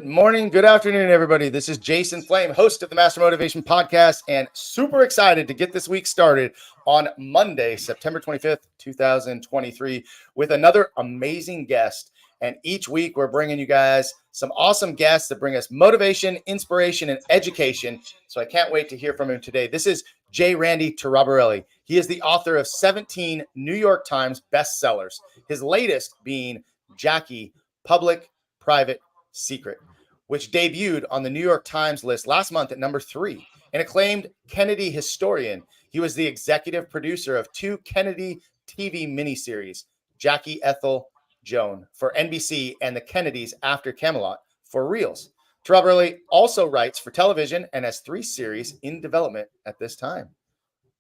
morning, good afternoon, everybody. This is Jason Flame, host of the Master Motivation Podcast, and super excited to get this week started on Monday, September 25th, 2023, with another amazing guest. And each week we're bringing you guys some awesome guests that bring us motivation, inspiration, and education. So I can't wait to hear from him today. This is J. Randy Taraborrelli. He is the author of 17 New York Times bestsellers, his latest being Jackie, Public, Private, Secret, which debuted on the New York Times list last month at number 3. An acclaimed Kennedy historian, he was the executive producer of 2 Kennedy TV miniseries, Jackie, Ethel, Joan, for NBC and the Kennedys after Camelot for Reelz. Taraborrelli also writes for television and has 3 series in development at this time.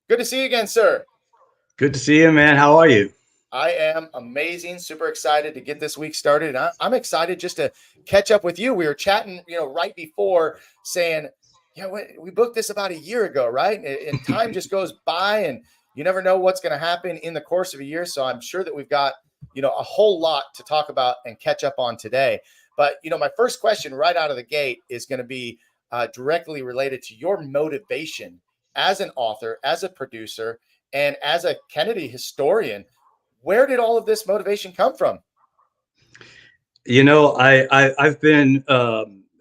Good to see you again, sir. Good to see you, man. How are you? I am amazing. Super excited to get this week started. And I'm excited just to catch up with you. We were chatting, right before saying, we booked this about a year ago, right? And time just goes by and you never know what's going to happen in the course of a year. So I'm sure that we've got, a whole lot to talk about and catch up on today. But, my first question right out of the gate is going to be directly related to your motivation as an author, as a producer, and as a Kennedy historian. Where did all of this motivation come from? I've been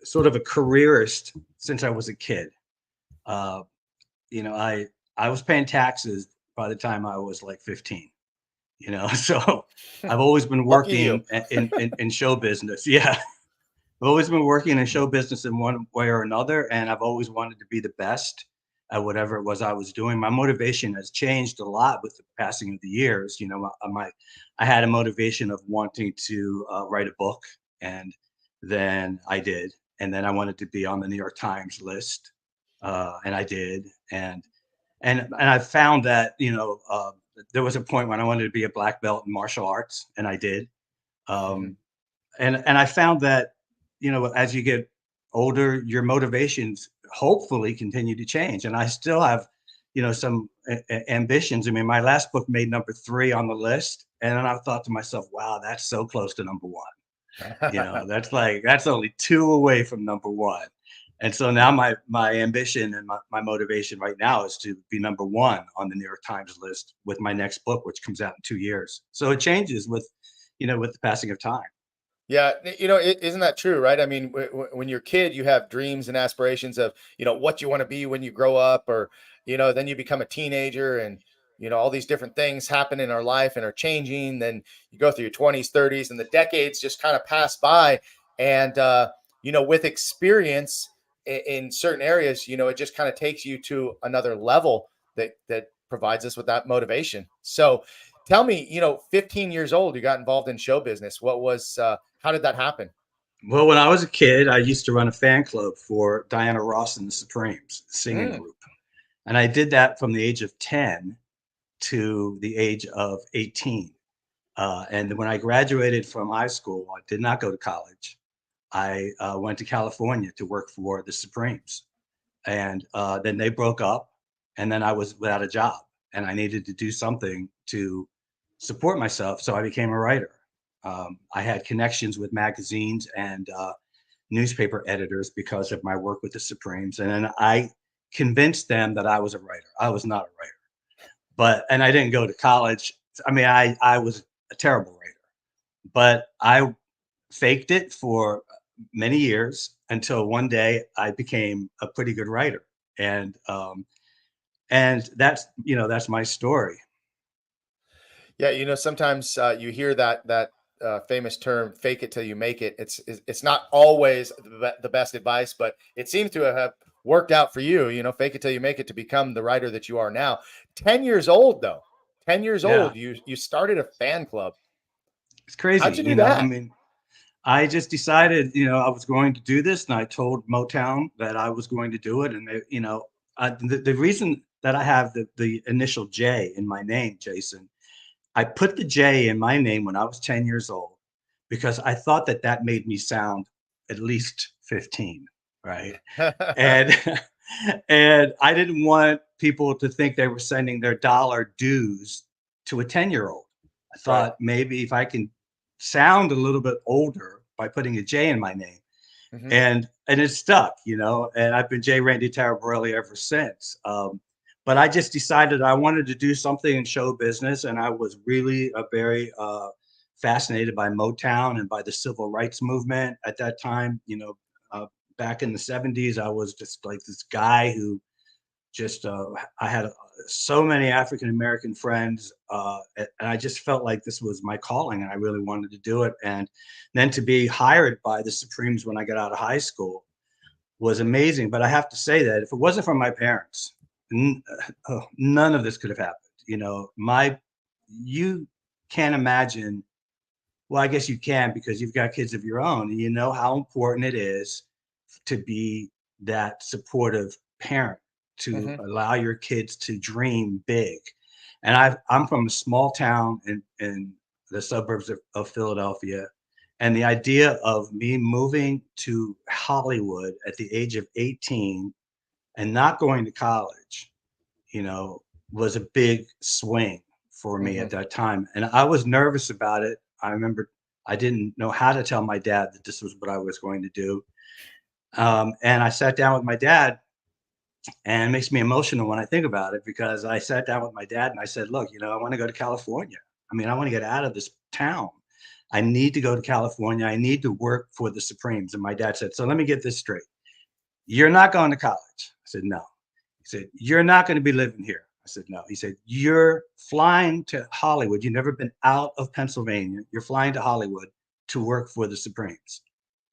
sort of a careerist since I was a kid. I was paying taxes by the time I was like 15. So I've always been working in show business. Yeah, I've always been working in show business in one way or another, and I've always wanted to be the best at whatever it was I was doing. My motivation has changed a lot with the passing of the years. I had a motivation of wanting to write a book, and then I did. And then I wanted to be on the New York Times list, and I did. And I found that there was a point when I wanted to be a black belt in martial arts, and I did. And I found that as you get older, your motivations hopefully continue to change. And I still have, some ambitions. I mean, my last book made number 3 on the list. And then I thought to myself, wow, that's so close to number 1. That's only 2 away from number 1. And so now my ambition and my motivation right now is to be number 1 on the New York Times list with my next book, which comes out in 2 years. So it changes with the passing of time. Yeah, isn't that true, right? I mean, when you're a kid, you have dreams and aspirations of, what you want to be when you grow up, or, then you become a teenager and, all these different things happen in our life and are changing. Then you go through your 20s, 30s, and the decades just kind of pass by. And, with experience in certain areas, it just kind of takes you to another level that provides us with that motivation. So tell me, 15 years old, you got involved in show business. What was, how did that happen? Well, when I was a kid, I used to run a fan club for Diana Ross and the Supremes singing group. And I did that from the age of 10 to the age of 18. And when I graduated from high school, I did not go to college. I went to California to work for the Supremes. And then they broke up, and then I was without a job, and I needed to do something to support myself. So I became a writer. I had connections with magazines and newspaper editors because of my work with the Supremes. And then I convinced them that I was a writer. I was not a writer, and I didn't go to college. I mean, I was a terrible writer, but I faked it for many years until one day I became a pretty good writer. And that's my story. Yeah, sometimes you hear that famous term, "fake it till you make it." It's not always the best advice, but it seems to have worked out for you. Fake it till you make it to become the writer that you are now. 10 years old, though. 10 years old, you started a fan club. It's crazy. How'd you do that? I mean, I just decided, I was going to do this, and I told Motown that I was going to do it. And the reason that I have the initial J in my name, Jason, I put the J in my name when I was 10 years old because I thought that made me sound at least 15, right? and I didn't want people to think they were sending their dollar dues to a 10-year-old. I thought maybe if I can sound a little bit older by putting a J in my name, and it stuck, you know, and I've been J. Randy Taraborrelli ever since. But I just decided I wanted to do something in show business, and I was really very fascinated by Motown and by the civil rights movement at that time. You know, back in the 70s, I was just like this guy who just I had so many African American friends, and I just felt like this was my calling, and I really wanted to do it. And then to be hired by the Supremes when I got out of high school was amazing. But I have to say that if it wasn't for my parents, none of this could have happened. You know, you can't imagine. Well, I guess you can, because you've got kids of your own, and you know how important it is to be that supportive parent, to allow your kids to dream big. And I'm from a small town in the suburbs of Philadelphia. And the idea of me moving to Hollywood at the age of 18 and not going to college, you know, was a big swing for me at that time. And I was nervous about it. I remember I didn't know how to tell my dad that this was what I was going to do. And I sat down with my dad, and it makes me emotional when I think about it, because I sat down with my dad and I said, look, you know, I want to go to California. I mean, I want to get out of this town. I need to go to California. I need to work for the Supremes. And my dad said, so let me get this straight. You're not going to college. I said, no. He said, you're not going to be living here. I said, no. He said, you're flying to Hollywood. You've never been out of Pennsylvania. You're flying to Hollywood to work for the Supremes.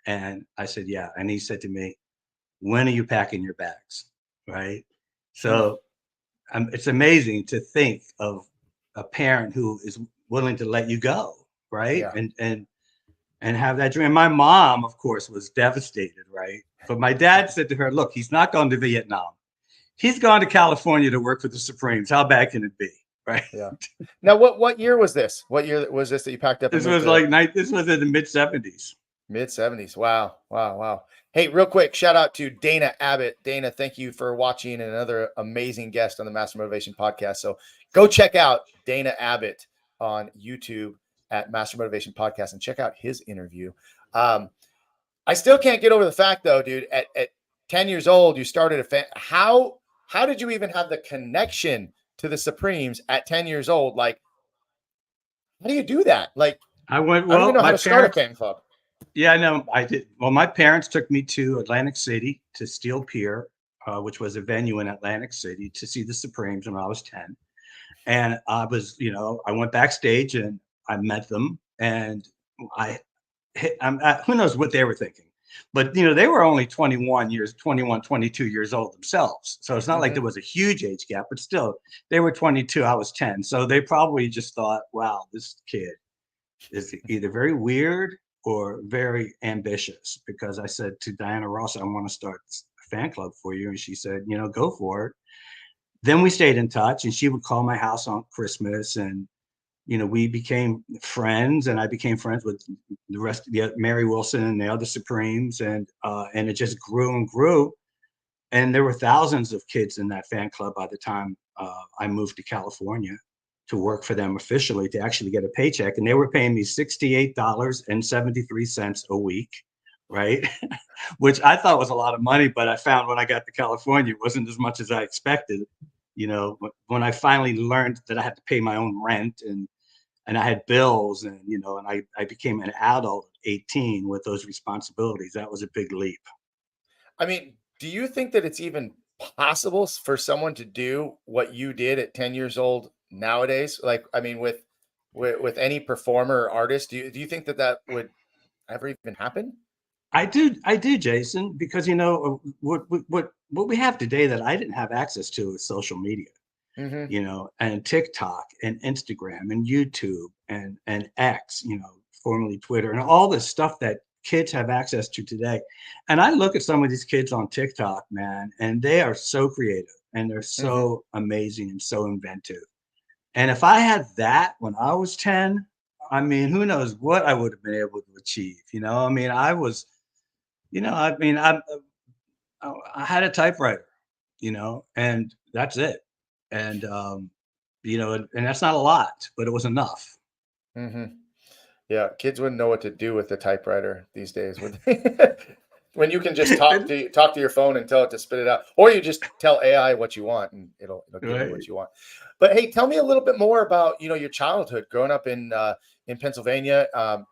And I said, yeah. And he said to me, when are you packing your bags? Right. So it's amazing to think of a parent who is willing to let you go. Right. Yeah. And have that dream. My mom, of course, was devastated. Right. But my dad said to her, look, he's not going to Vietnam. He's gone to California to work for the Supremes. How bad can it be? Right. Yeah. Now, what year was this? What year was this that you packed up? This was this was in the mid 70s. Mid 70s. Wow. Wow. Wow. Hey, real quick, shout out to Dana Abbott. Dana, thank you for watching, and another amazing guest on the Master Motivation Podcast. So go check out Dana Abbott on YouTube at Master Motivation Podcast and check out his interview. I still can't get over the fact, though, dude, at 10 years old, you started a fan. How did you even have the connection to the Supremes at 10 years old? Like, how do you do that? Like, I don't even know how to start a fan club. Yeah, no, I did. Well, my parents took me to Atlantic City, to Steel Pier, which was a venue in Atlantic City, to see the Supremes when I was 10. And I was, you know, I went backstage and I met them, and who knows what they were thinking, but, you know, they were only 22 years old themselves. So it's not like there was a huge age gap, but still they were 22, I was 10. So they probably just thought, wow, this kid is either very weird or very ambitious, because I said to Diana Ross, I want to start a fan club for you. And she said, you know, go for it. Then we stayed in touch, and she would call my house on Christmas, and, you know, we became friends, and I became friends with the rest of Mary Wilson and the other Supremes. And it just grew and grew. And there were thousands of kids in that fan club by the time I moved to California to work for them officially, to actually get a paycheck. And they were paying me $68.73 a week, right? Which I thought was a lot of money, but I found when I got to California, it wasn't as much as I expected. You know, when I finally learned that I had to pay my own rent, and I had bills, and, you know, and I became an adult at 18 with those responsibilities, that was a big leap. I mean, do you think that it's even possible for someone to do what you did at 10 years old nowadays? Like, I mean, with any performer or artist, do you think that would ever even happen? I do, Jason, because, you know, what we have today that I didn't have access to is social media, you know, and TikTok and Instagram and YouTube and X, you know, formerly Twitter, and all this stuff that kids have access to today. And I look at some of these kids on TikTok, man, and they are so creative, and they're so amazing and so inventive. And if I had that when I was 10, I mean, who knows what I would have been able to achieve. You know, I mean, I was, you know, I mean, I had a typewriter, you know, and that's it. And, you know, and that's not a lot, but it was enough. Yeah, kids wouldn't know what to do with the typewriter these days, would they? When you can just talk to your phone and tell it to spit it out, or you just tell AI what you want and it'll give you what you want. But hey, tell me a little bit more about your childhood growing up in Pennsylvania.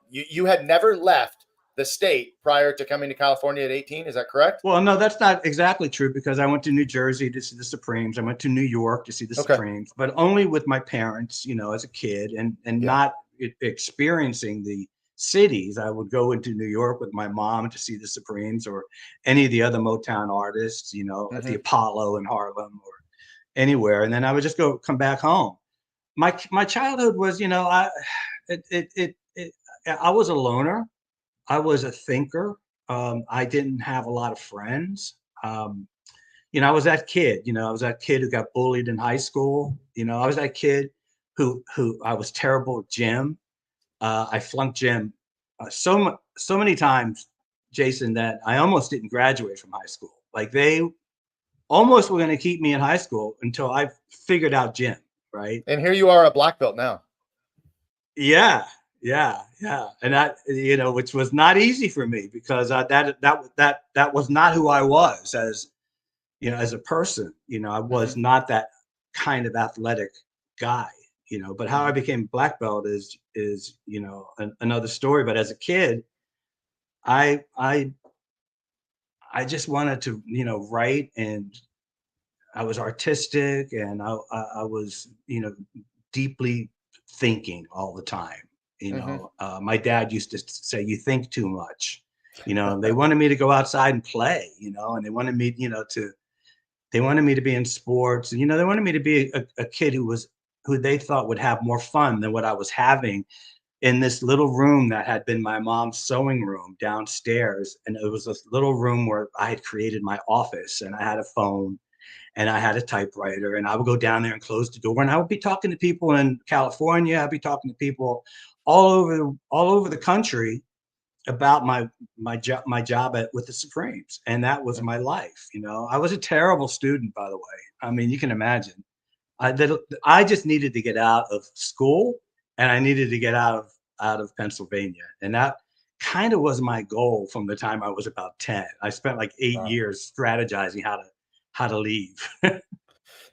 You had never left the state prior to coming to California at 18. Is that correct? Well, no, that's not exactly true, because I went to New Jersey to see the Supremes. I went to New York to see the Okay. Supremes, but only with my parents, as a kid, and not experiencing the cities. I would go into New York with my mom to see the Supremes or any of the other Motown artists, at the Apollo in Harlem or anywhere, and then I would just come back home. My childhood was, I was a loner. I was a thinker. I didn't have a lot of friends. I was that kid. I was that kid who got bullied in high school. I was that kid who I was terrible at gym. I flunked gym so many times, Jason, that I almost didn't graduate from high school. Like, they almost were going to keep me in high school until I figured out gym. Right. And here you are, a black belt now. Yeah. And that, which was not easy for me, because that was not who I was as a person. I was not that kind of athletic guy, but how I became black belt is another story. But as a kid, I just wanted to, write, and I was artistic, and I was, deeply thinking all the time. My dad used to say, "You think too much." They wanted me to go outside and play, and they wanted me, they wanted me to be in sports, and they wanted me to be a kid who they thought would have more fun than what I was having in this little room that had been my mom's sewing room downstairs. And it was this little room where I had created my office, and I had a phone and I had a typewriter, and I would go down there and close the door, and I would be talking to people in California. I'd be talking to people all over the country about my job with the Supremes, and that was my life. I was a terrible student, by the way. I mean, you can imagine. I just needed to get out of school, and I needed to get out of Pennsylvania, and that kind of was my goal from the time I was about 10. I spent like 8 years strategizing how to leave.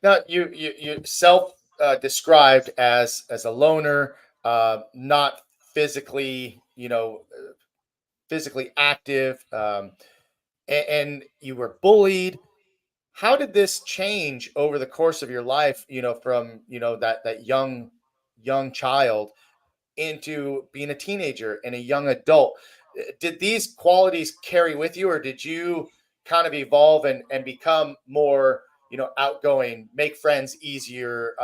Now, you self described as a loner, not physically, physically active, and you were bullied. How did this change over the course of your life? From that young child into being a teenager and a young adult. Did these qualities carry with you, or did you kind of evolve and become more, outgoing, make friends easier?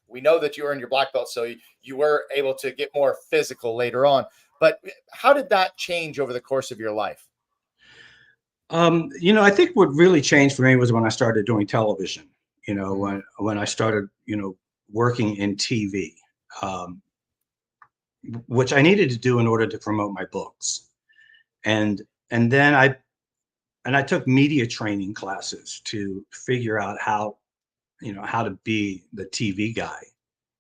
We know that you earned your black belt, so you were able to get more physical later on. But how did that change over the course of your life? I think what really changed for me was when I started doing television. When I started, working in TV. Which I needed to do in order to promote my books. And then I took media training classes to figure out how to be the TV guy.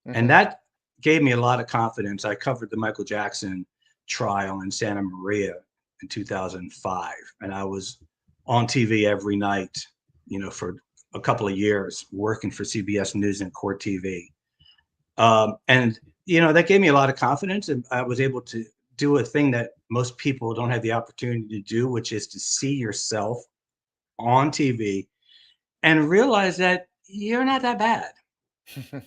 And that gave me a lot of confidence. I covered the Michael Jackson trial in Santa Maria in 2005. And I was on TV every night, for a couple of years, working for CBS News and Court TV. And that gave me a lot of confidence, and I was able to do a thing that most people don't have the opportunity to do, which is to see yourself on TV and realize that you're not that bad.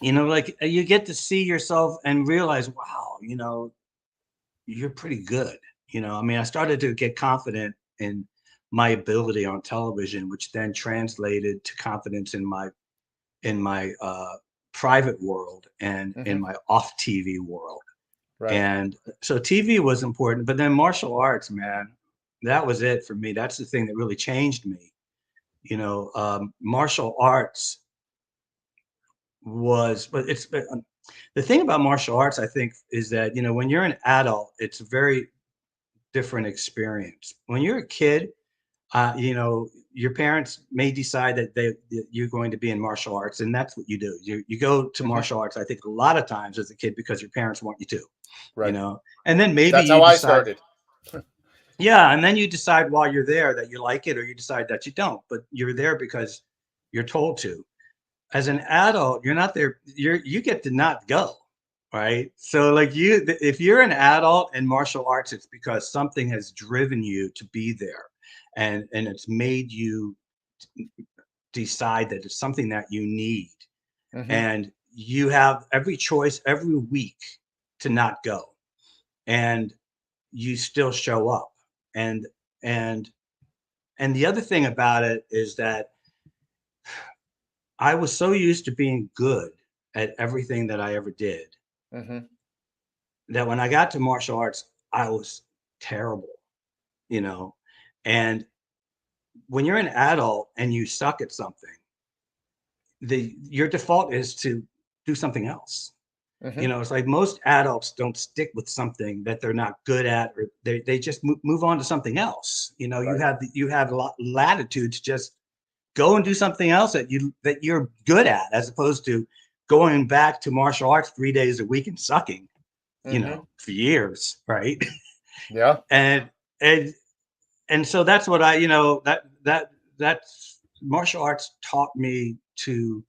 Like, you get to see yourself and realize, wow, you're pretty good. I started to get confident in my ability on television, which then translated to confidence in my private world and in my off TV world. Right. And so TV was important, but then martial arts, man, that was it for me. That's the thing that really changed me. Martial arts but the thing about martial arts, I think, is that, when you're an adult, it's a very different experience. When you're a kid, your parents may decide that you're going to be in martial arts, and that's what you do. You go to martial arts, I think, a lot of times as a kid because your parents want you to, right. And then maybe that's how I started. Yeah, and then you decide while you're there that you like it, or you decide that you don't, but you're there because you're told to. As an adult, you're not there. You get to not go, right? So like if you're an adult in martial arts, it's because something has driven you to be there, and it's made you decide that it's something that you need, Mm-hmm. and you have every choice every week to not go, and you still show up. And and the other thing about it is that I was so used to being good at everything that I ever did Mm-hmm. that when I got to martial arts, I was terrible, you know. And when you're an adult and you suck at something, the your default is to do something else. You Mm-hmm. know, it's like most adults don't stick with something that they're not good at, or they just move on to something else. You know, Right. you have latitude to just go and do something else that you're good at, as opposed to going back to martial arts 3 days a week and sucking, you Mm-hmm. know, for years, right? Yeah. and and and so that's what I, you know, that's martial arts taught me to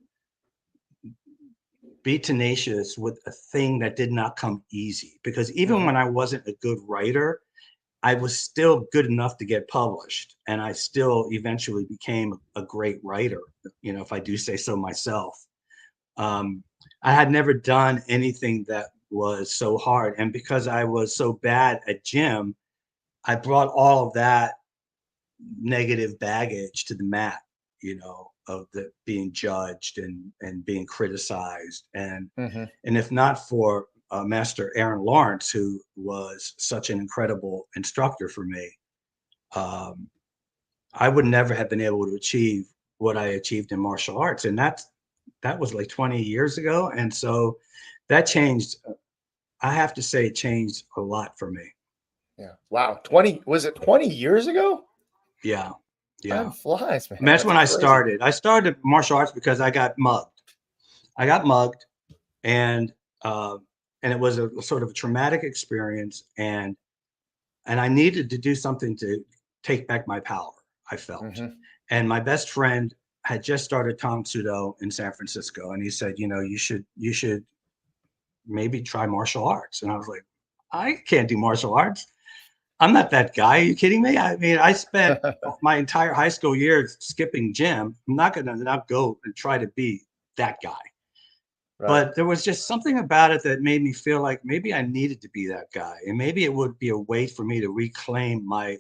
be tenacious with a thing that did not come easy. Because even Mm-hmm. when I wasn't a good writer, I was still good enough to get published, and I still eventually became a great writer, you know, if I do say so myself. Um, I had never done anything that was so hard, and because I was so bad at gym, I brought all of that negative baggage to the mat, you know, of the being judged and being criticized. Mm-hmm. And if not for Master Aaron Lawrence, who was such an incredible instructor for me, um, I would never have been able to achieve what I achieved in martial arts. And that was like 20 years ago. And so that changed. I have to say, it changed a lot for me. Yeah. Wow. 20, was it 20 years ago? Yeah. Time Yeah. flies, And man. that's That's when I crazy. started. I started martial arts because I got mugged. I got mugged, and uh, and it was a sort of a traumatic experience, and I needed to do something to take back my power. I felt, Mm-hmm. and my best friend had just started Tang Sudo in San Francisco, and he said, you know, you should maybe try martial arts, and I was like, I can't do martial arts. I'm not that guy. Are you kidding me? I mean, I spent my entire high school years skipping gym. I'm not going to not go and try to be that guy. Right. But there was just something about it that made me feel like maybe I needed to be that guy, and maybe it would be a way for me to reclaim my,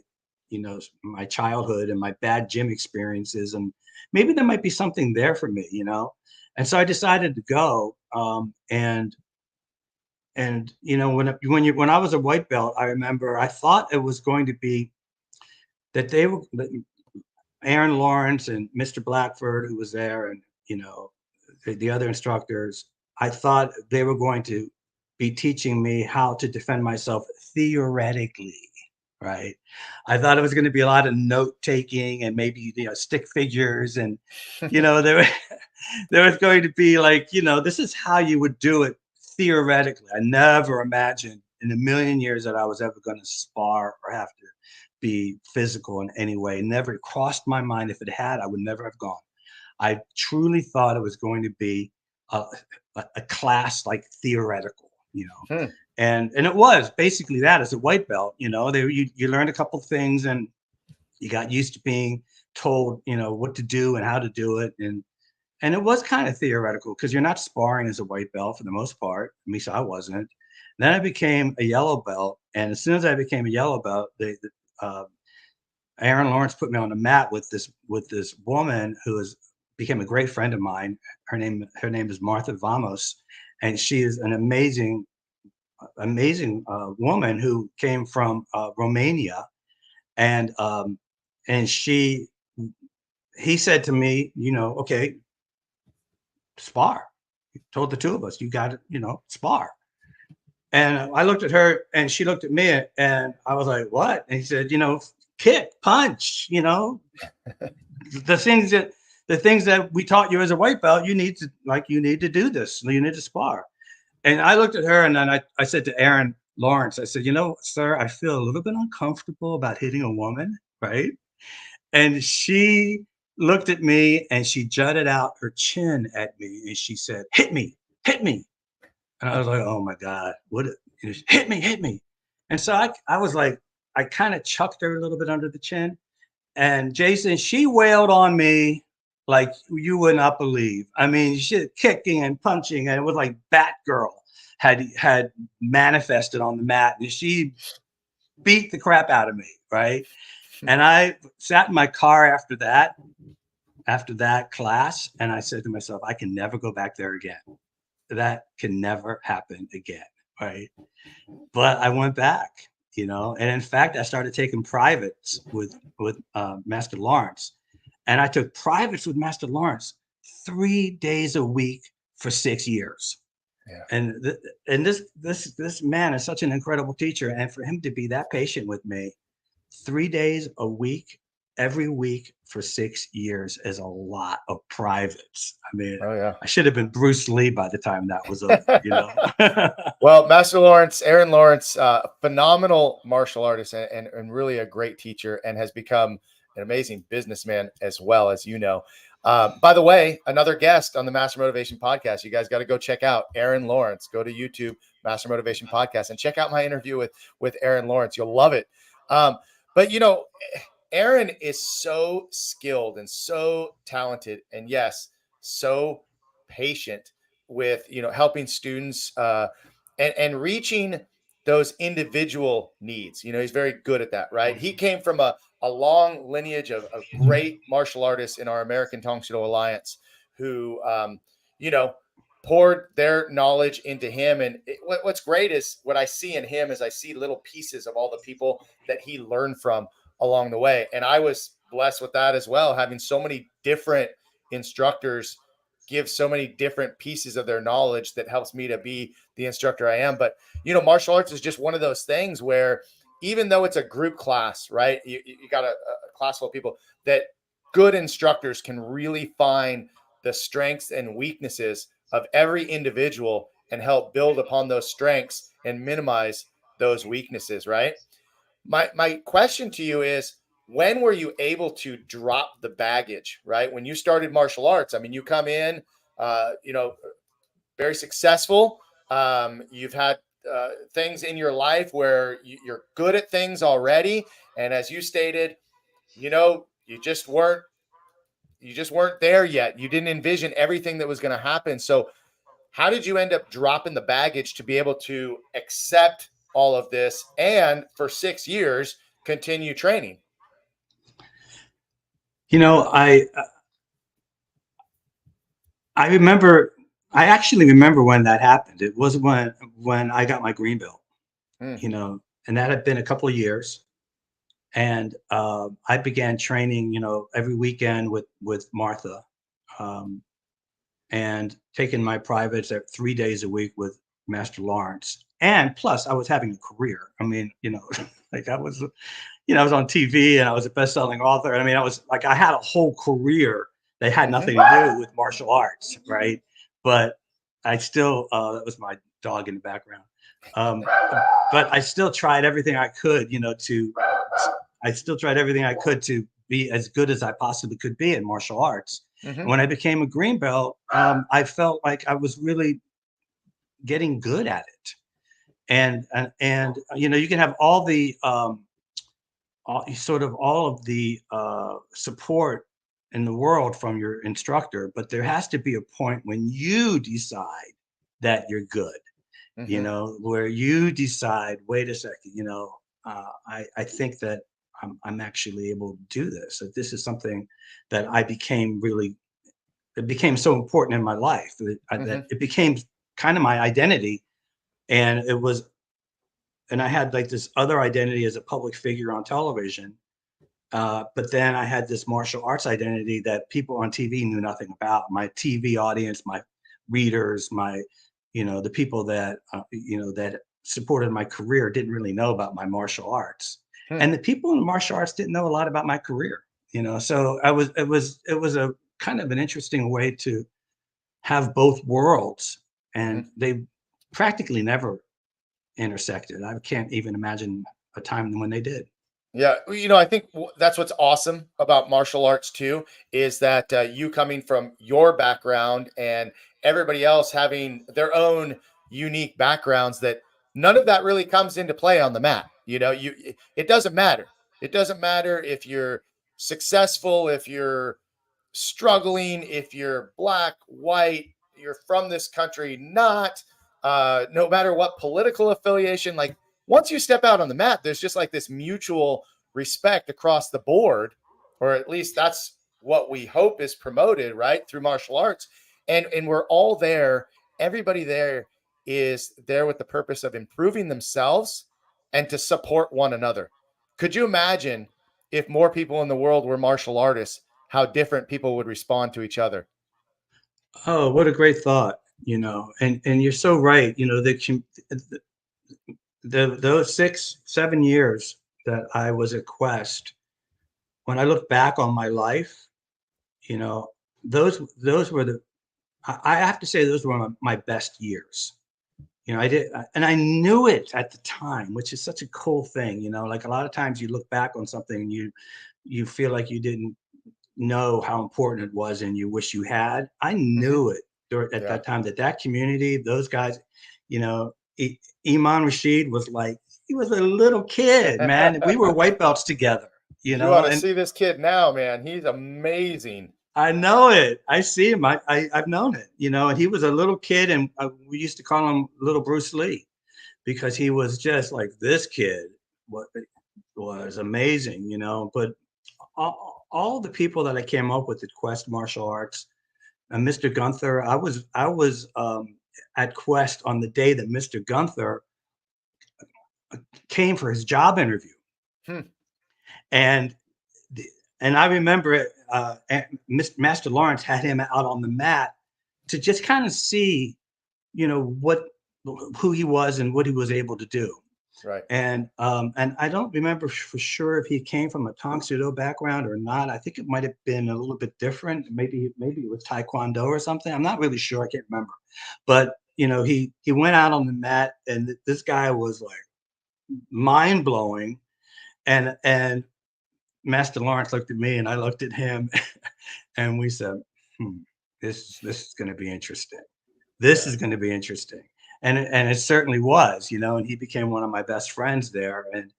you know, my childhood and my bad gym experiences, and maybe there might be something there for me, you know. And so I decided to go. And you know, when I was a white belt, I remember I thought it was going to be that they were that Aaron Lawrence and Mr. Blackford, who was there, and you know, the other instructors. I thought they were going to be teaching me how to defend myself theoretically, right? I thought it was going to be a lot of note taking and maybe, you know, stick figures, and you know, there there was going to be like, you know, this is how you would do it theoretically. I never imagined in a million years that I was ever going to spar or have to be physical in any way. Never crossed my mind. If it had, I would never have gone. I truly thought it was going to be a, a class like theoretical, you know, Hmm. and it was basically that. As a white belt, you know, you learned a couple things, and you got used to being told, you know, what to do and how to do it, and it was kind of theoretical because you're not sparring as a white belt for the most part. At least I wasn't. Then I became a yellow belt, and as soon as I became a yellow belt, uh, Aaron Lawrence put me on the mat with this woman who is became a great friend of mine. Her name is Martha Vamos, and she is an amazing woman who came from Romania, and she he said to me, you know, okay, spar. He told the two of us, you got to, you know, spar. And I looked at her, and she looked at me, and I was like, what? And he said, you know, kick, punch, you know, the things that we taught you as a white belt, you need to do this. You need to spar. And I looked at her, and then I said to Aaron, Lawrence, I said, you know, sir, I feel a little bit uncomfortable about hitting a woman, right? And she looked at me and she jutted out her chin at me and she said, hit me, hit me. And I was like, oh my God, what? Hit me, hit me. And so I was like, I kind of chucked her a little bit under the chin. And Jason, she wailed on me like you would not believe. I mean, she kicking and punching, and it was like Batgirl had manifested on the mat, and she beat the crap out of me, right? And I sat in my car after that class, and I said to myself, I can never go back there again. That can never happen again, right? But I went back, you know, and in fact, I started taking privates with Master Lawrence, and I took privates with Master Lawrence 3 days a week for 6 years. Yeah. And this man is such an incredible teacher, and for him to be that patient with me, 3 days a week, every week for 6 years is a lot of privates. I mean, Oh yeah. I should have been Bruce Lee by the time that was over, you know. Well, Master Lawrence, Aaron Lawrence, phenomenal martial artist and really a great teacher, and has become an amazing businessman as well, as you know. By the way, another guest on the Master Motivation Podcast. You guys got to go check out Aaron Lawrence. Go to YouTube, Master Motivation Podcast, and check out my interview with Aaron Lawrence. You'll love it. But you know, Aaron is so skilled and so talented, and yes, so patient with, you know, helping students and reaching those individual needs. You know, he's very good at that, right? He came from a long lineage of great martial artists in our American Tongsudo Alliance who, you know, poured their knowledge into him. And what's great is what I see in him is I see little pieces of all the people that he learned from along the way. And I was blessed with that as well, having so many different instructors give so many different pieces of their knowledge that helps me to be the instructor I am. But, you know, martial arts is just one of those things where even though it's a group class, right, you got a class full of people, that good instructors can really find the strengths and weaknesses of every individual and help build upon those strengths and minimize those weaknesses, right? My question to you is, when were you able to drop the baggage, right? When you started martial arts, I mean, you come in, you know, very successful. You've had things in your life where you're good at things already. And as you stated, you know, you just weren't there yet. You didn't envision everything that was going to happen. So how did you end up dropping the baggage to be able to accept all of this and for 6 years continue training? You know, I remember, I actually remember when that happened. It was when I got my green belt, you know, and that had been a couple of years. And I began training, you know, every weekend with Martha, and taking my privates at 3 days a week with Master Lawrence. And plus, I was having a career. I mean, you know, like I was, you know, I was on TV and I was a best-selling author. I mean, I was like, I had a whole career that had nothing to do with martial arts, right? But I still, that was my dog in the background. But I still tried everything I could, you know, I still tried everything I could to be as good as I possibly could be in martial arts. And when I became a green belt, I felt like I was really getting good at it. And you know, you can have all the all of the support in the world from your instructor, but there has to be a point when you decide that you're good. You know, where you decide, wait a second, you know, I think that I'm actually able to do this. That this is something that it became so important in my life that it became kind of my identity. And I had like this other identity as a public figure on television. But then I had this martial arts identity that people on TV knew nothing about. My TV audience, my readers, you know, the people that, you know, that supported my career didn't really know about my martial arts. And the people in the martial arts didn't know a lot about my career, you know. So it was a kind of an interesting way to have both worlds, and they practically never intersected. I can't even imagine a time when they did. Yeah, I think that's what's awesome about martial arts too, is that you coming from your background and everybody else having their own unique backgrounds, that none of that really comes into play on the mat. It doesn't matter. It doesn't matter if you're successful, if you're struggling, if you're black, white, you're from this country, not, no matter what political affiliation. Like, once you step out on the mat, there's just like this mutual respect across the board, or at least that's what we hope is promoted, right, through martial arts. And we're all there. Everybody there is there with the purpose of improving themselves and to support one another. Could you imagine if more people in the world were martial artists, how different people would respond to each other? Oh, what a great thought, and you're so right. Those 6, 7 years that I was at Quest, when I look back on my life, you know, those were I have to say those were my best years. I did, and I knew it at the time, which is such a cool thing. Like a lot of times you look back on something and you feel like you didn't know how important it was and you wish you had. I Hmm. knew it at Yeah. that time, that community, those guys, you know, Iman Rashid was like, he was a little kid, man. We were white belts together, You ought to and see this kid now, man. He's amazing. I know it. I see him. I've known it, and he was a little kid, and we used to call him Little Bruce Lee because he was just like this kid. What was amazing, But all the people that I came up with at Quest Martial Arts, and Mr. Gunther, I was at Quest on the day that Mr. Gunther came for his job interview, Hmm. and and I remember Master Lawrence had him out on the mat to just kind of see, what who he was and what he was able to do. Right. And I don't remember for sure if he came from a Tang Soo Do background or not. I think it might have been a little bit different. Maybe it was Taekwondo or something. I'm not really sure. I can't remember. But he went out on the mat, and this guy was like mind blowing. And Master Lawrence looked at me, and I looked at him, and we said, "Hmm, this is going to be interesting. This Yeah. is going to be interesting." And it certainly was, and he became one of my best friends there. And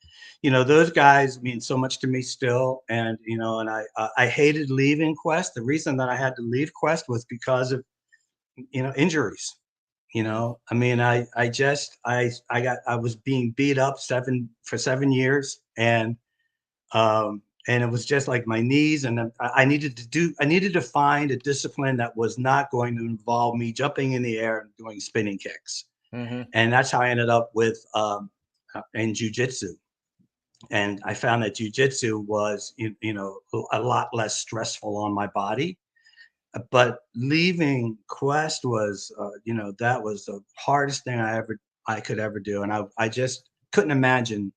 those guys mean so much to me still. And and I hated leaving Quest. The reason that I had to leave Quest was because of injuries. Mm. I mean, I was being beat up 7 years, and it was just like my knees, and I needed to find a discipline that was not going to involve me jumping in the air and doing spinning kicks. Hmm. And that's how I ended up with in jujitsu. And I found that jujitsu was a lot less stressful on my body. But leaving Quest was that was the hardest thing I could ever do, and I just couldn't imagine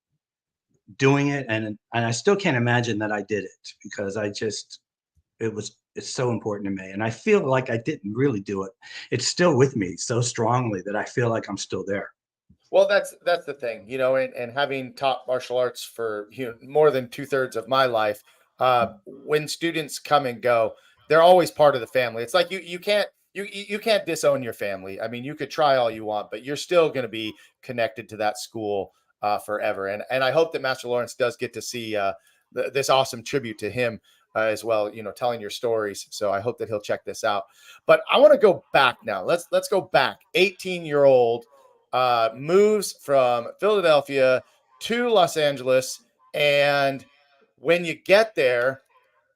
doing it, and I still can't imagine that I did it because it's so important to me, and I feel like I didn't really do it. It's still with me so strongly that I feel like I'm still there. Well, that's the thing, and having taught martial arts for more than 2/3 of my life, when students come and go, they're always part of the family. It's like you can't disown your family. I mean, you could try all you want, but you're still going to be connected to that school forever. And I hope that Master Lawrence does get to see this awesome tribute to him as well. Telling your stories. So I hope that he'll check this out. But I want to go back now. Let's go back. 18-year-old moves from Philadelphia to Los Angeles, and when you get there,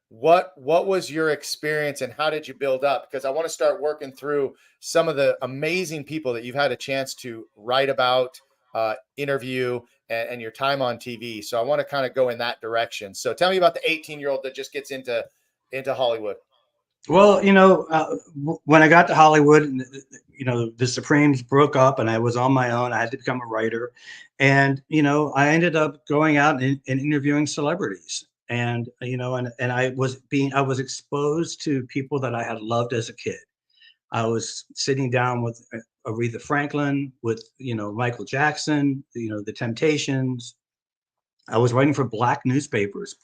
what was your experience and how did you build up? Because I want to start working through some of the amazing people that you've had a chance to write about, interview, and your time on TV. So I want to kind of go in that direction. So tell me about the 18-year-old that just gets into Hollywood. Well, when I got to Hollywood, the Supremes broke up, and I was on my own. I had to become a writer, and I ended up going out and interviewing celebrities, and and I was exposed to people that I had loved as a kid. I was sitting down with Aretha Franklin, with, Michael Jackson, the Temptations. I was writing for black newspapers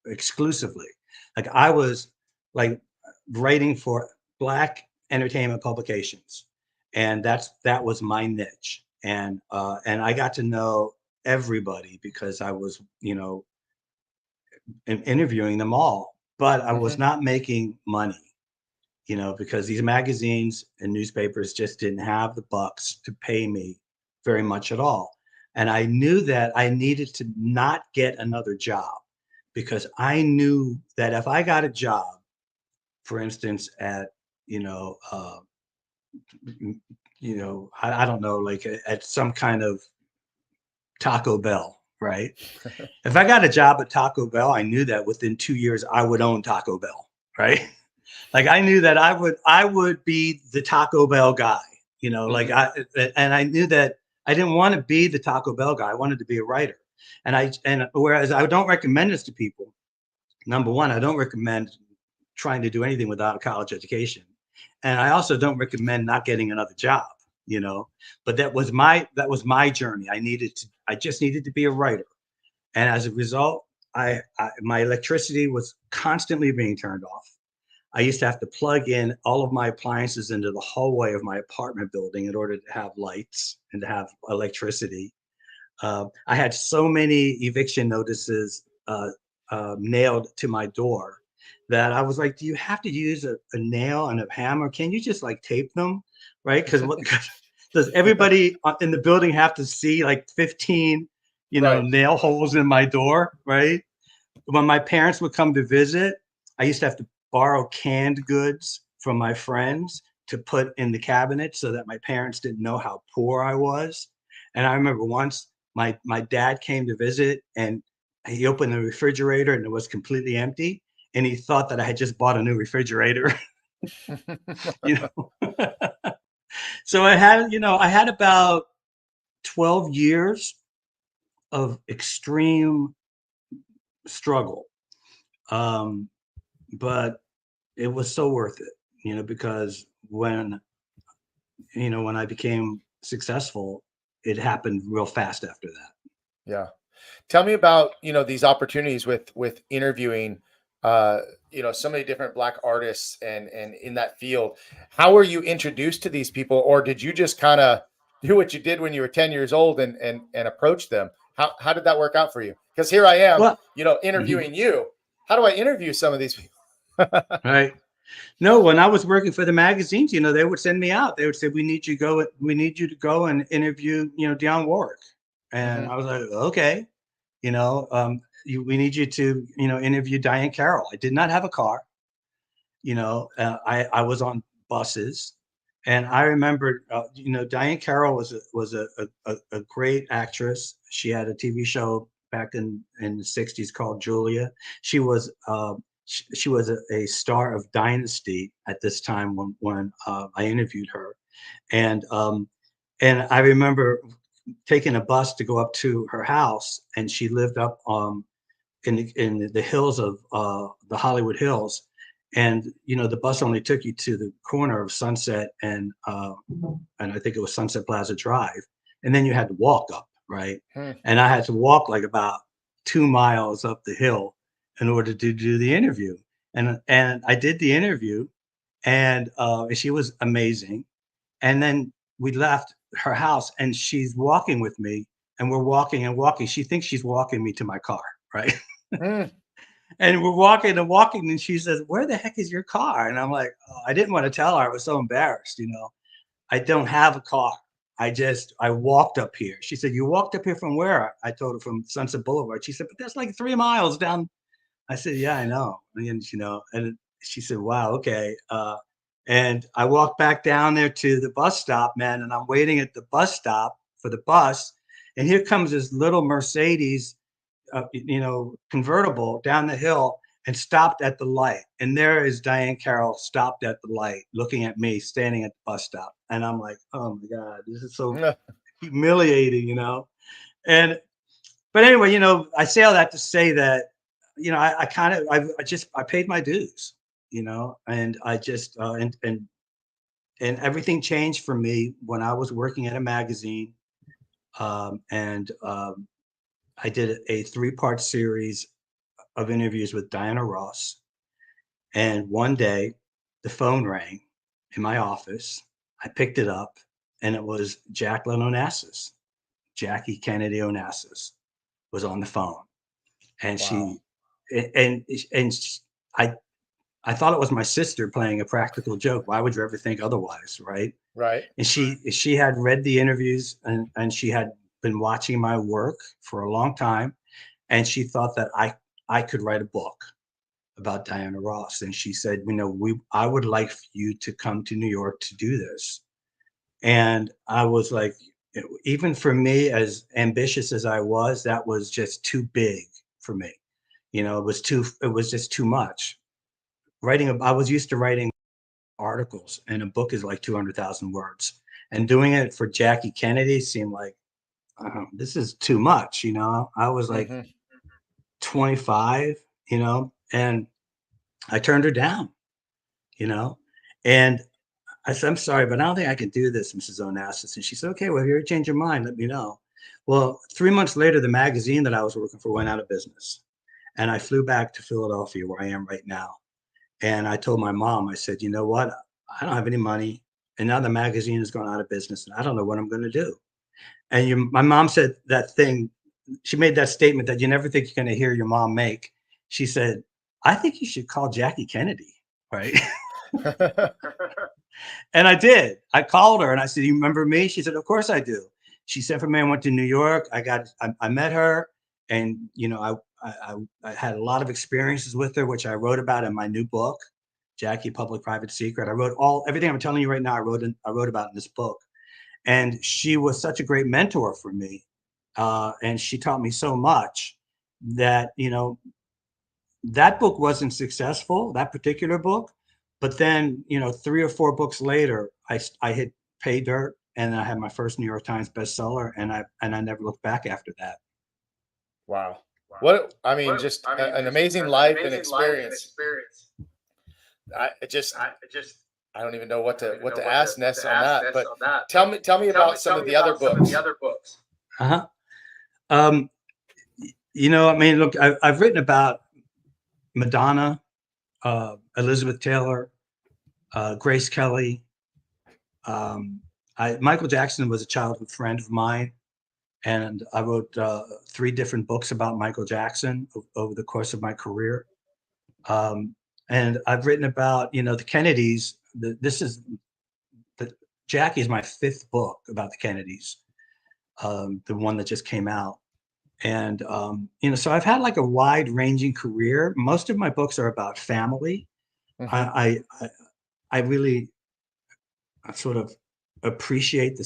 exclusively. Like I was like writing for black entertainment publications, and that was my niche. And I got to know everybody because I was, interviewing them all, but I was Mhm. not making money, because these magazines and newspapers just didn't have the bucks to pay me very much at all. And I knew that I needed to not get another job because I knew that if I got a job, for instance, at, you know, uh, I don't know, like at some kind of Taco Bell, right? If I got a job at Taco Bell, I knew that within 2 years I would own Taco Bell, right? Like I knew that I would be the Taco Bell guy, like Mhm. and I knew that I didn't want to be the Taco Bell guy. I wanted to be a writer. And whereas I don't recommend this to people, number one, I don't recommend trying to do anything without a college education. And I also don't recommend not getting another job, you know. But that was my journey. I just needed to be a writer. And as a result, my electricity was constantly being turned off. I used to have to plug in all of my appliances into the hallway of my apartment building in order to have lights and to have electricity. I had so many eviction notices nailed to my door that I was like, "Do you have to use a nail and a hammer? Can you just like tape them, right? Because does everybody in the building have to see like 15, Right. nail holes in my door, right?" When my parents would come to visit, I used to have to borrow canned goods from my friends to put in the cabinet so that my parents didn't know how poor I was. And I remember once my dad came to visit and he opened the refrigerator and it was completely empty. And he thought that I had just bought a new refrigerator, you know. So I had about 12 years of extreme struggle. Um, but it was so worth it, because when I became successful, it happened real fast after that. Yeah. Tell me about, these opportunities with interviewing so many different black artists and in that field. How were you introduced to these people, or did you just kind of do what you did when you were 10 years old and approach them? How did that work out for you? Because here I am, Well, mhm, interviewing you. How do I interview some of these people? right. No, when I was working for the magazines, they would send me out. They would say, we need you to go and interview, Dionne Warwick. And Mhm. I was like, okay, we need you to, interview Diane Carroll. I did not have a car. I was on buses, and I remember, Diane Carroll was a great actress. She had a TV show back in the '60s called Julia. She was a star of Dynasty at this time when I interviewed her, and um, and I remember taking a bus to go up to her house, and she lived up in the hills of the Hollywood Hills, and the bus only took you to the corner of Sunset and I think it was Sunset Plaza Drive, and then you had to walk up, right? Hmm. And I had to walk like about 2 miles up the hill in order to do the interview, and I did the interview, and she was amazing, and then we left her house, and she's walking with me, and we're walking and walking. She thinks she's walking me to my car, right? Hmm. And we're walking and walking, and she says, "Where the heck is your car?" And I'm like, oh, I didn't want to tell her. I was so embarrassed. I don't have a car. I walked up here. She said, "You walked up here from where?" I told her from Sunset Boulevard. She said, "But that's like 3 miles down." I said, "Yeah, I know." And she said, "Wow, okay." And I walked back down there to the bus stop, man, and I'm waiting at the bus stop for the bus. And here comes this little Mercedes convertible down the hill and stopped at the light. And there is Diane Carroll stopped at the light, looking at me, standing at the bus stop. And I'm like, oh my God, this is so humiliating. And but anyway, I say all that to say that, I kind of I paid my dues, and I just and and everything changed for me when I was working at a magazine. I did a 3-part series of interviews with Diana Ross. And one day the phone rang in my office. I picked it up, and it was Jacqueline Onassis. Jackie Kennedy Onassis was on the phone. And Wow. I thought it was my sister playing a practical joke. Why would you ever think otherwise, right? Right. And she had read the interviews, and she had been watching my work for a long time, and she thought that I could write a book about Diana Ross. And she said, I would like you to come to New York to do this. And I was like, even for me, as ambitious as I was, that was just too big for me. It was just too much. I was used to writing articles, and a book is like 200,000 words. And doing it for Jackie Kennedy seemed like, this is too much. I was like 25, and I turned her down, and I said, I'm sorry, but I don't think I can do this, Mrs. Onassis. And she said, okay, well, if you change your mind, let me know. Well, 3 months later, the magazine that I was working for went out of business. And I flew back to Philadelphia, where I am right now. And I told my mom, I said, you know what? I don't have any money. And now the magazine has gone out of business, and I don't know what I'm going to do. And my mom said that thing. She made that statement that you never think you're going to hear your mom make. She said, I think you should call Jackie Kennedy, right? And I did. I called her and I said, you remember me? She said, of course I do. She sent for me. I went to New York. I met her, and I had a lot of experiences with her, which I wrote about in my new book, Jackie, Public Private Secret. I wrote everything I'm telling you right now. I wrote about in this book. And she was such a great mentor for me. And she taught me so much that, that book wasn't successful, that particular book. But then, 3 or 4 books later, I hit pay dirt, and I had my first New York Times bestseller, and I never looked back after that. Wow. Just an amazing life and experience. I don't even know what to ask Ness on that. But tell me about some of the other books. Uh-huh. Look, I've written about Madonna, Elizabeth Taylor, Grace Kelly. Michael Jackson was a childhood friend of mine, and I wrote 3 different books about Michael Jackson over the course of my career. And I've written about, the Kennedys. Jackie is my 5th book about the Kennedys, the one that just came out. And, so I've had like a wide ranging career. Most of my books are about family. I really sort of appreciate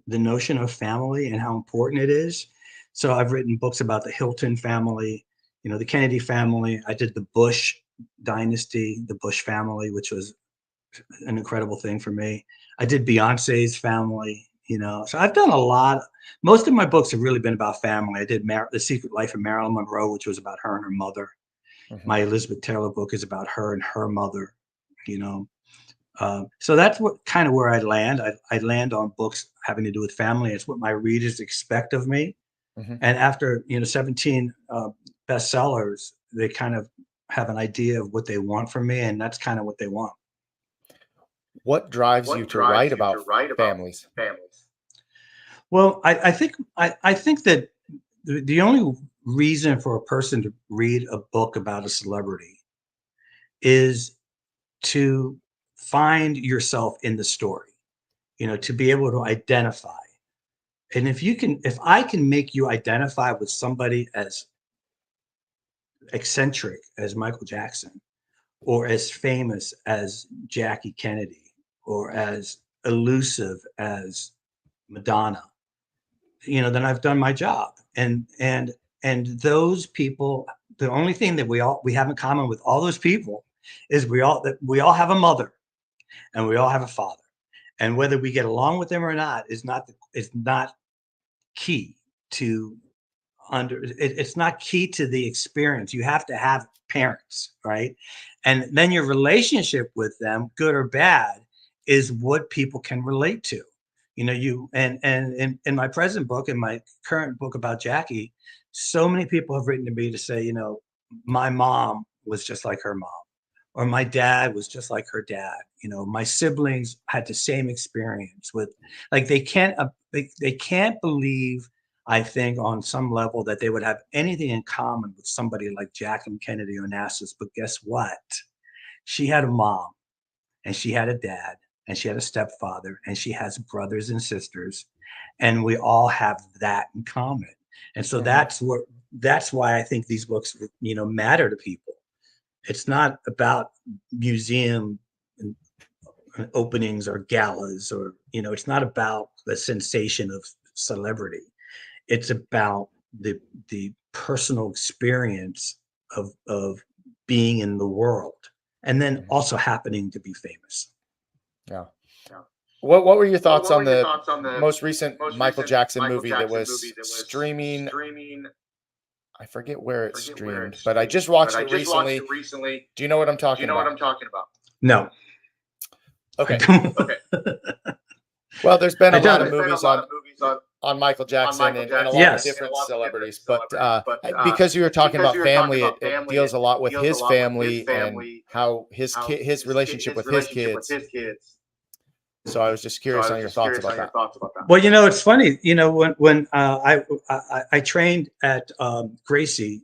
the notion of family and how important it is. So I've written books about the Hilton family, the Kennedy family. I did the Bush dynasty, the Bush family, which was an incredible thing for me. I did Beyonce's family, so I've done a lot. Most of my books have really been about family. I did The Secret Life of Marilyn Monroe, which was about her and her mother. My Elizabeth Taylor book is about her and her mother, so that's where I land. I land on books having to do with family. It's what my readers expect of me. And after 17 bestsellers, they kind of have an idea of what they want from me, and that's kind of what they want. What drives you to write about families? Well, I think that the only reason for a person to read a book about a celebrity is to find yourself in the story, to be able to identify. And if I can make you identify with somebody as eccentric as Michael Jackson, or as famous as Jackie Kennedy, or as elusive as Madonna, then I've done my job. And those people, the only thing that we have in common with all those people is we all have a mother, and we all have a father. And whether we get along with them or not is not key to it's not key to the experience. You have to have parents, right? And then your relationship with them, good or bad, is what people can relate to. You know, and in my present book, in my current book about Jackie, so many people have written to me to say, you know, my mom was just like her mom, or my dad was just like her dad. You know, my siblings had the same experience with, like, they can't believe, I think, on some level, that they would have anything in common with somebody like Jacqueline Kennedy Onassis. But guess what? She had a mom, and she had a dad, and she had a stepfather, and she has brothers and sisters, and we all have that in common. And so that's why I think these books, you know, matter to people. It's not about museum openings or galas, or, you know, it's not about the sensation of celebrity. It's about the personal experience of being in the world, and then also happening to be famous. Yeah. What were your thoughts on the most recent Michael Jackson movie that was streaming? I forget where it's streamed, but I just watched it recently. Do you know what I'm talking about? No. Okay. Well, there's been a lot of movies on Michael Jackson and a lot of different celebrities, but because you were talking about family, it deals a lot with his family and how his relationship with his kids. So I was just curious on your thoughts about that. Well, you know, it's funny. You know, when I trained at Gracie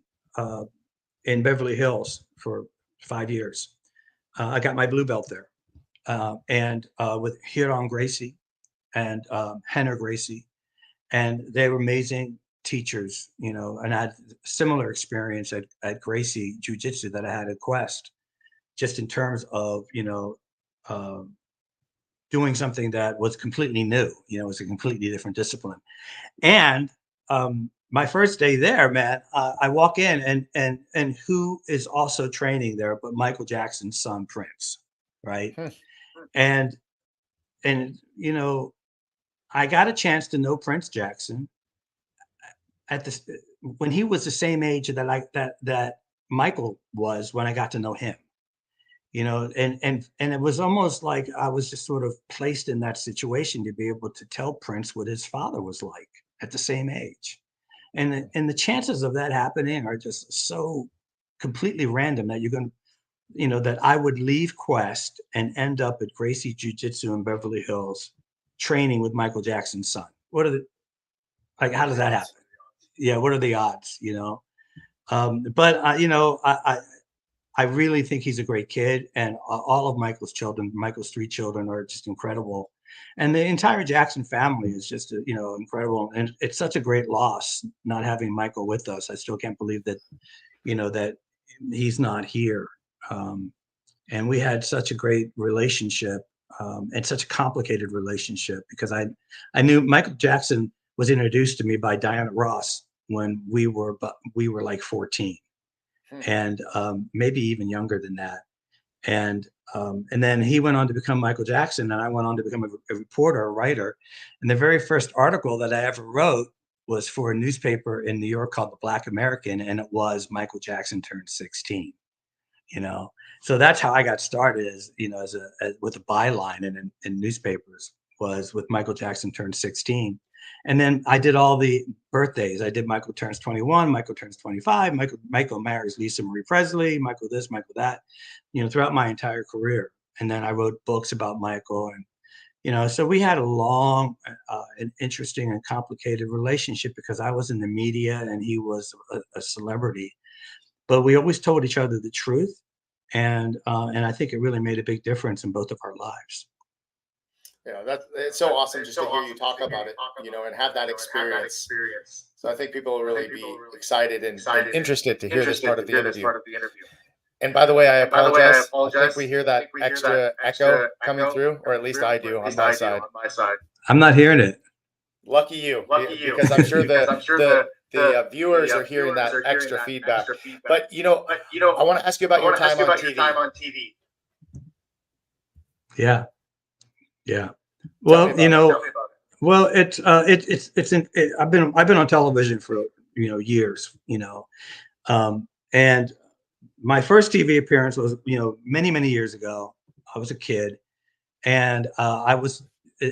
in Beverly Hills for 5 years, I got my blue belt there, and with Hiram Gracie and Henner Gracie, and they were amazing teachers. You know, and I had similar experience at Gracie Jiu-Jitsu that I had at Quest, just in terms of, you know, doing something that was completely new. You know, it was a completely different discipline. And my first day there, man, I walk in, and who is also training there but Michael Jackson's son, Prince, right? And you know, I got a chance to know Prince Jackson at this when he was the same age that Michael was when I got to know him. You know, and it was almost like I was just sort of placed in that situation to be able to tell Prince what his father was like at the same age. And the chances of that happening are just so completely random that you're going to, you know, that I would leave Quest and end up at Gracie Jiu-Jitsu in Beverly Hills training with Michael Jackson's son. What are the, like, how does that happen? Yeah, what are the odds, you know? But you know, I really think he's a great kid, and all of Michael's children, Michael's 3 children, are just incredible, and the entire Jackson family is just, you know, incredible. And it's such a great loss not having Michael with us. I still can't believe that, you know, that he's not here. And we had such a great relationship, and such a complicated relationship, because I knew Michael Jackson was introduced to me by Diana Ross when we were like 14. And maybe even younger than that. And then he went on to become Michael Jackson, and I went on to become a reporter, a writer. And the very first article that I ever wrote was for a newspaper in New York called The Black American, and it was Michael Jackson turned 16. You know, so that's how I got started, as you know, with a byline in newspapers, was with Michael Jackson turned 16. And then I did all the birthdays. I did Michael turns 21, Michael turns 25, Michael marries Lisa Marie Presley, Michael this, Michael that, you know, throughout my entire career. And then I wrote books about Michael, and, you know, so we had a long, and interesting and complicated relationship, because I was in the media and he was a celebrity. But we always told each other the truth, and I think it really made a big difference in both of our lives. Yeah, it's so awesome just to hear you talk about it, you know, and have that experience. So I think people will really be excited and interested to hear this part of the interview. And by the way, I apologize. I think we hear that extra echo coming through, or at least I do on my side. I'm not hearing it. Lucky you, because I'm sure the viewers are hearing that extra feedback. But, you know, I want to ask you about your time on TV. Yeah. Yeah. Well, you know, well, I've been on television for, you know, years, you know, and my first TV appearance was, you know, many years ago. I was a kid, And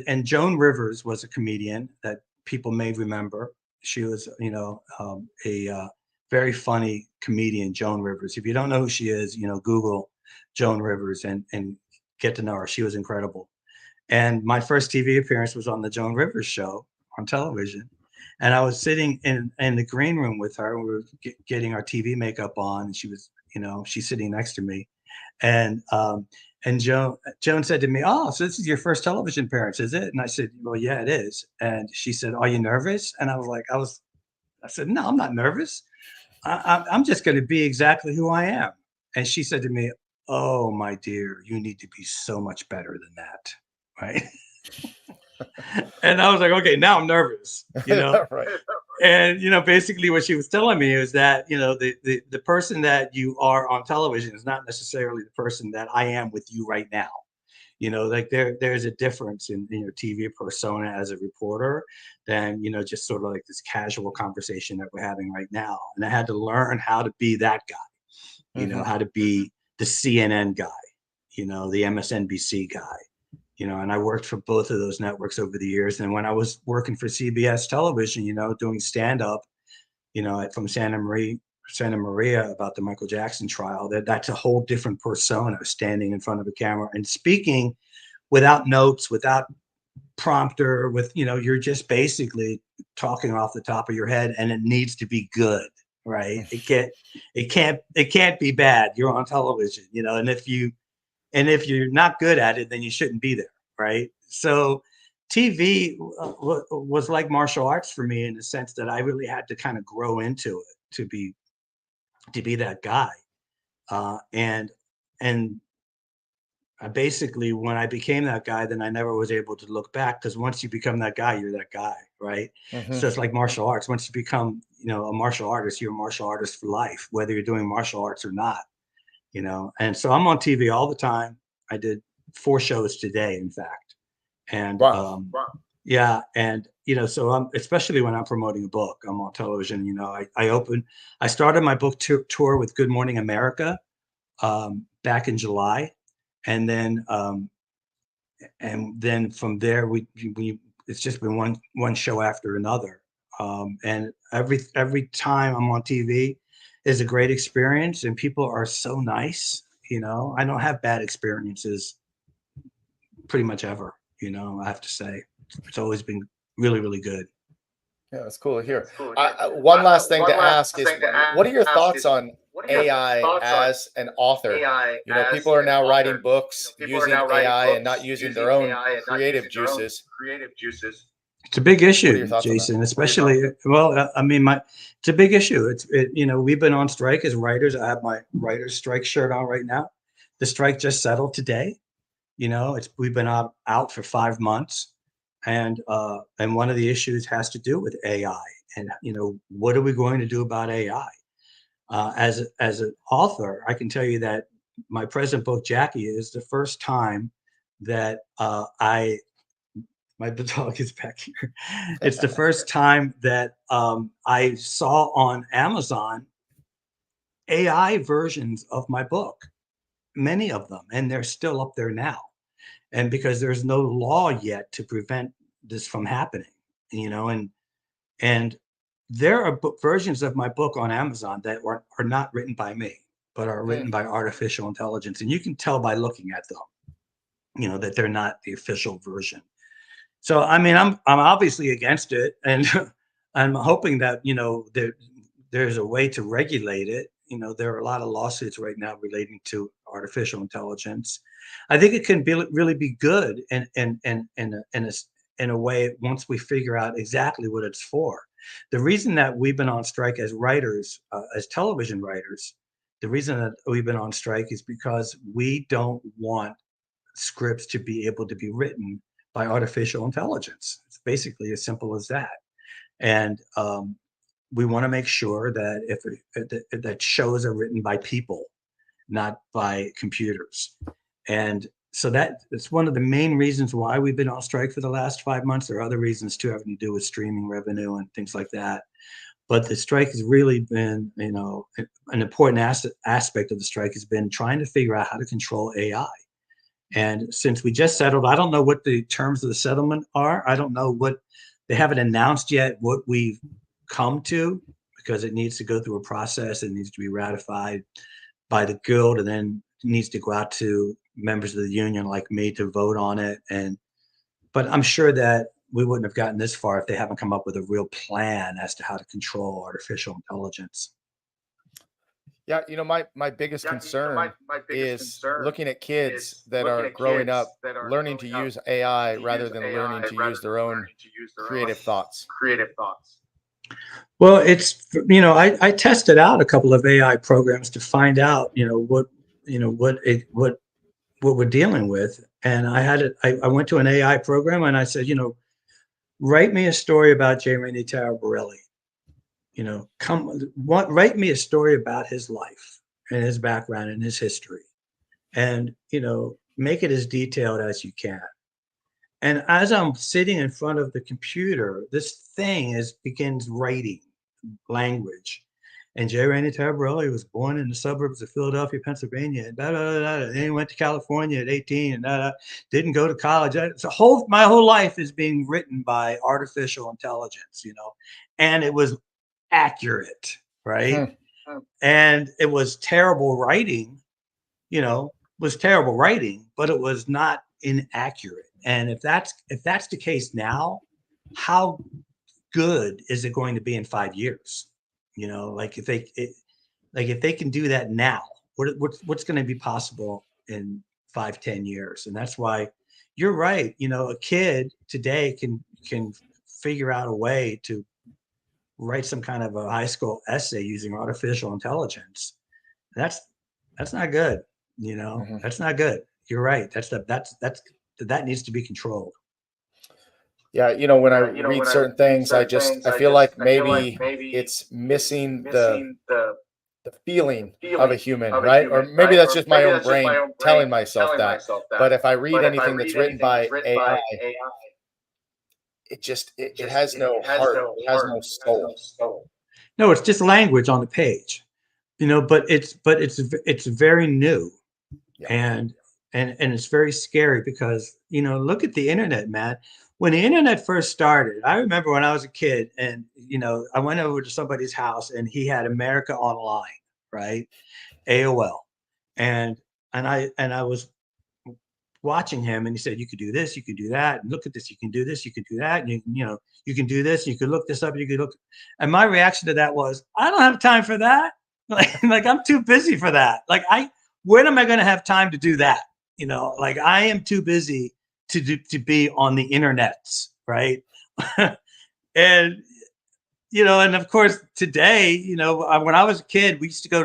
and Joan Rivers was a comedian that people may remember. She was, a very funny comedian, Joan Rivers. If you don't know who she is, Google Joan Rivers and get to know her. She was incredible. And my first TV appearance was on the Joan Rivers show on television. And I was sitting in the green room with her, and we were getting our TV makeup on, and she was, she's sitting next to me. And Joan said to me, "Oh, so this is your first television appearance, is it?" And I said, "Well, yeah, it is." And she said, "Are you nervous?" And I was like, I said, "No, I'm not nervous. I'm just going to be exactly who I am." And she said to me, "Oh, my dear, you need to be so much better than that." Right. And I was like, okay, now I'm nervous, Right. And basically what she was telling me is that, the person that you are on television is not necessarily the person that I am with you right now. Like there's a difference in your TV persona as a reporter than, just sort of like this casual conversation that we're having right now. And I had to learn how to be that guy, how to be the CNN guy, the MSNBC guy. And I worked for both of those networks over the years. And when I was working for CBS television, doing stand up, from Santa Maria about the Michael Jackson trial, that's a whole different persona, standing in front of a camera and speaking without notes, without prompter, you're just basically talking off the top of your head, and it needs to be good, right? It can't be bad. You're on television, and if you're not good at it, then you shouldn't be there, right? So TV was like martial arts for me, in the sense that I really had to kind of grow into it to be that guy. And I basically, when I became that guy, then I never was able to look back, because once you become that guy, you're that guy, right? So it's like martial arts. Once you become, a martial artist, you're a martial artist for life, whether you're doing martial arts or not. And so I'm on TV all the time. I did 4 shows today, in fact. And Wow. yeah, and so I'm, especially when I'm promoting a book, I'm on television. I started my book tour with Good Morning America back in July, and then from there we it's just been one show after another. And every time I'm on TV is a great experience, and people are so nice. I don't have bad experiences pretty much ever. I have to say, it's always been really, really good. Yeah, that's cool to hear. One last thing to ask is, what are your thoughts on AI as an author? People are now writing books using AI and not using their own creative juices. It's a big What are your issue, thoughts on that? Jason, especially, well, I mean, it's a big issue. We've been on strike as writers. I have my writer's strike shirt on right now. The strike just settled today. We've been out for 5 months. And one of the issues has to do with AI. And, what are we going to do about AI? As an author, I can tell you that my present book, Jackie, is the first time that my dog is back here. It's the first time that I saw on Amazon AI versions of my book, many of them, and they're still up there now. And because there's no law yet to prevent this from happening, and there are versions of my book on Amazon that are not written by me, but are written by artificial intelligence. And you can tell by looking at them, that they're not the official version. So, I mean, I'm obviously against it, and I'm hoping that, there's a way to regulate it. There are a lot of lawsuits right now relating to artificial intelligence. I think it can really be good in a way, once we figure out exactly what it's for. The reason that we've been on strike as writers, as television writers, the reason that we've been on strike is because we don't want scripts to be able to be written by artificial intelligence. It's basically as simple as that. And we want to make sure that that shows are written by people, not by computers. And so it's one of the main reasons why we've been on strike for the last 5 months. There are other reasons too, having to do with streaming revenue and things like that. But the strike has really been, an important aspect of the strike has been trying to figure out how to control AI. And since we just settled, I don't know what the terms of the settlement are. I don't know what they haven't announced yet what we've come to, because it needs to go through a process. It needs to be ratified by the guild, and then it needs to go out to members of the union like me to vote on it. But I'm sure that we wouldn't have gotten this far if they haven't come up with a real plan as to how to control artificial intelligence. Yeah, my biggest concern is looking at kids that are growing up learning to use AI rather than learning to use their own creative thoughts. Well, I tested out a couple of AI programs to find out, what we're dealing with. And I went to an AI program and I said, write me a story about JOAN Taraborrelli. Write me a story about his life and his background and his history, and make it as detailed as you can. And as I'm sitting in front of the computer, this thing begins writing language. And JOAN Taraborrelli was born in the suburbs of Philadelphia, Pennsylvania, and then he went to California at 18, and didn't go to college. My whole life is being written by artificial intelligence, and it was accurate, right? And it was terrible writing, but it was not inaccurate. And if that's the case now, how good is it going to be in 5 years? If they can do that now, what's going to be possible in 5-10 years? And that's why you're right. A kid today can figure out a way to write some kind of a high school essay using artificial intelligence. That's not good. That's not good. You're right. That needs to be controlled. Yeah, when I read certain things, I feel like maybe it's missing the feeling of a human, right? Or maybe that's just my own brain telling myself that. But if I read anything that's written by AI, it has no heart, it has no soul. No, it's just language on the page, but it's very new. Yeah. And it's very scary because, look at the internet, man. When the internet first started, I remember when I was a kid and, I went over to somebody's house and he had America Online, right? AOL. And I was watching him and he said, you could do this, you could do that. And look at this, you can do this, you can do that. And you can do this, you could look this up, you could look. And my reaction to that was, I don't have time for that. Like I'm too busy for that. When am I going to have time to do that? I am too busy to be on the internets, right? And of course today, when I was a kid,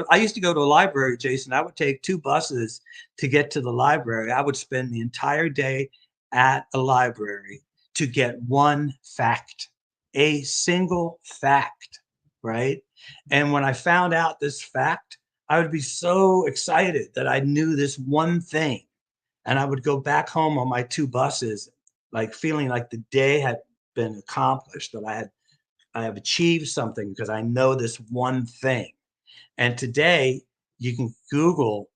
I used to go to a library, Jason. I would take 2 buses to get to the library. I would spend the entire day at a library to get one fact, a single fact, right? And when I found out this fact, I would be so excited that I knew this one thing. And I would go back home on my 2 buses, feeling like the day had been accomplished, that I have achieved something because I know this one thing. And today you can Google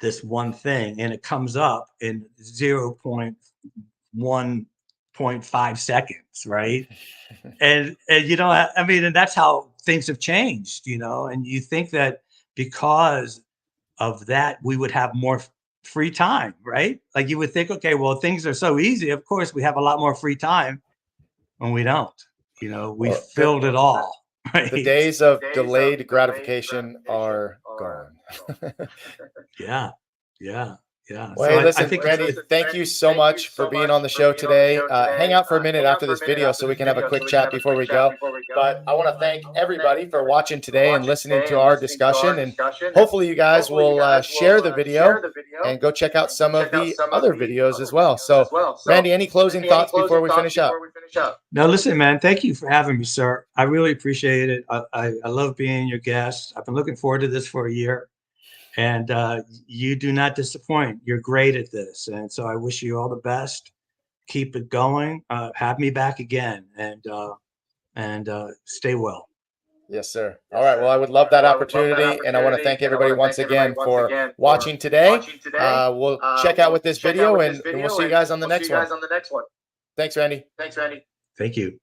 this one thing and it comes up in 0.1.5 seconds, right? and and that's how things have changed, and you think that because of that, we would have more free time, right? Like you would think, okay, well, things are so easy. Of course, we have a lot more free time when we don't. We filled it all. Right? The days of delayed gratification are gone. Yeah. Well, hey, listen, Randy, thank you so much for being on the show today. Hang out for a minute after this video so we can have a quick chat before we go. But I want to thank everybody for watching today and listening to our discussion. And hopefully you guys will share the video and go check out some of the other videos as well. So, Randy, any closing thoughts before we finish up? No, listen, man, thank you for having me, sir. I really appreciate it. I love being your guest. I've been looking forward to this for a year. And you do not disappoint. You're great at this. And so I wish you all the best. Keep it going. Have me back again and stay well. Yes, sir. All right. Well, I would love that opportunity, and I want to thank everybody once again for watching today. We'll check out with this video, and we'll see you guys on the next one. Thanks, Randy. Thank you.